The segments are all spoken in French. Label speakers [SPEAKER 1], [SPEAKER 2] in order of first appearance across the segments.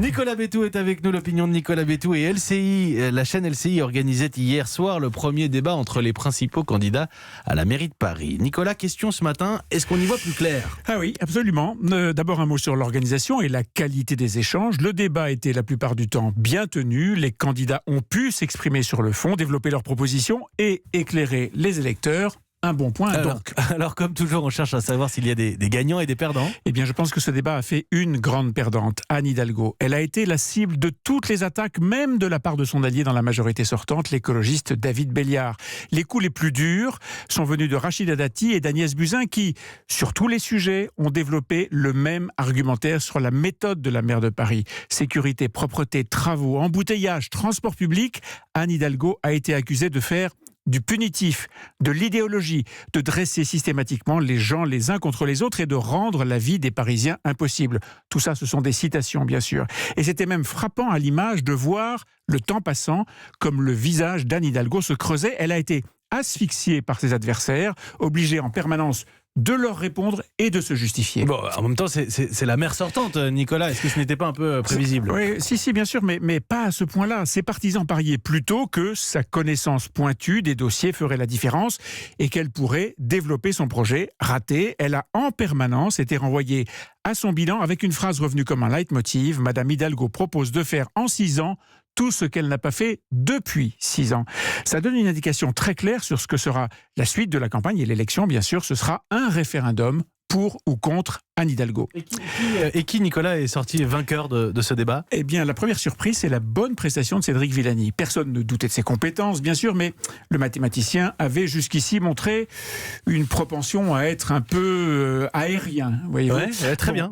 [SPEAKER 1] Nicolas Bétou est avec nous, l'opinion de Nicolas Bétou et LCI. La chaîne LCI organisait hier soir le premier débat entre les principaux candidats à la mairie de Paris. Nicolas, question ce matin, est-ce qu'on y voit plus clair ?
[SPEAKER 2] Ah oui, absolument. D'abord un mot sur l'organisation et la qualité des échanges. Le débat était la plupart du temps bien tenu. Les candidats ont pu s'exprimer sur le fond, développer leurs propositions et éclairer les électeurs. Un bon point, donc.
[SPEAKER 1] Alors, comme toujours, on cherche à savoir s'il y a des gagnants et des perdants.
[SPEAKER 2] Eh bien, je pense que ce débat a fait une grande perdante, Anne Hidalgo. Elle a été la cible de toutes les attaques, même de la part de son allié dans la majorité sortante, l'écologiste David Béliard. Les coups les plus durs sont venus de Rachida Dati et d'Agnès Buzyn qui, sur tous les sujets, ont développé le même argumentaire sur la méthode de la maire de Paris. Sécurité, propreté, travaux, embouteillage, transport public. Anne Hidalgo a été accusée de faire du punitif, de l'idéologie, de dresser systématiquement les gens les uns contre les autres et de rendre la vie des Parisiens impossible. Tout ça, ce sont des citations, bien sûr. Et c'était même frappant à l'image de voir, le temps passant, comme le visage d'Anne Hidalgo se creusait. Elle a été asphyxiée par ses adversaires, obligée en permanence de leur répondre et de se justifier.
[SPEAKER 1] Bon, en même temps, c'est la maire sortante, Nicolas. Est-ce que ce n'était pas un peu prévisible ?
[SPEAKER 2] Oui, si, bien sûr, mais pas à ce point-là. Ses partisans pariaient plutôt que sa connaissance pointue des dossiers ferait la différence et qu'elle pourrait développer son projet raté. Elle a en permanence été renvoyée à son bilan avec une phrase revenue comme un leitmotiv. Madame Hidalgo propose de faire en 6 ans tout ce qu'elle n'a pas fait depuis 6 ans. Ça donne une indication très claire sur ce que sera la suite de la campagne et l'élection, bien sûr. Ce sera un référendum pour ou contre Anne Hidalgo.
[SPEAKER 1] Et qui, Nicolas, est sorti vainqueur de ce débat ?
[SPEAKER 2] Eh bien, la première surprise, c'est la bonne prestation de Cédric Villani. Personne ne doutait de ses compétences, bien sûr, mais le mathématicien avait jusqu'ici montré une propension à être un peu aérien. Voyez-vous.
[SPEAKER 1] Ouais, très bien.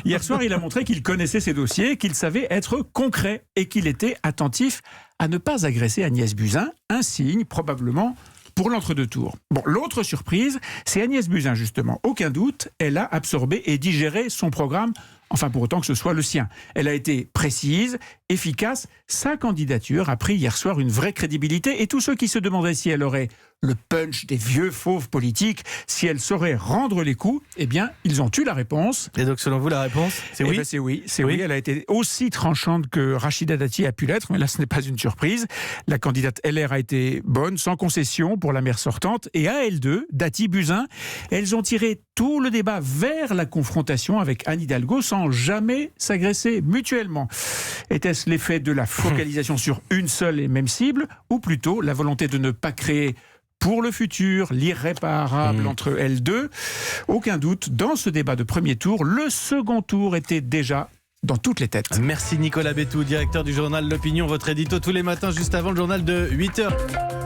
[SPEAKER 2] Hier soir, il a montré qu'il connaissait ses dossiers, qu'il savait être concret et qu'il était attentif à ne pas agresser Agnès Buzyn, un signe probablement pour l'entre-deux tours. Bon, l'autre surprise, c'est Agnès Buzyn, justement. Aucun doute, elle a absorbé et digéré son programme, enfin pour autant que ce soit le sien. Elle a été précise, efficace. Sa candidature a pris hier soir une vraie crédibilité et tous ceux qui se demandaient si elle aurait le punch des vieux fauves politiques, si elle saurait rendre les coups, eh bien, ils ont eu la réponse.
[SPEAKER 1] Et donc, selon vous, la réponse, c'est oui ?
[SPEAKER 2] C'est oui. Elle a été aussi tranchante que Rachida Dati a pu l'être, mais là, ce n'est pas une surprise. La candidate LR a été bonne, sans concession pour la maire sortante. Et à elles deux, Dati, Buzyn, elles ont tiré tout le débat vers la confrontation avec Anne Hidalgo sans jamais s'agresser mutuellement. Était-ce l'effet de la focalisation sur une seule et même cible, ou plutôt la volonté de ne pas créer pour le futur, l'irréparable entre elles deux? Aucun doute, dans ce débat de premier tour, le second tour était déjà dans toutes les têtes.
[SPEAKER 1] Merci Nicolas Bétou, directeur du journal L'Opinion, votre édito tous les matins juste avant le journal de 8h.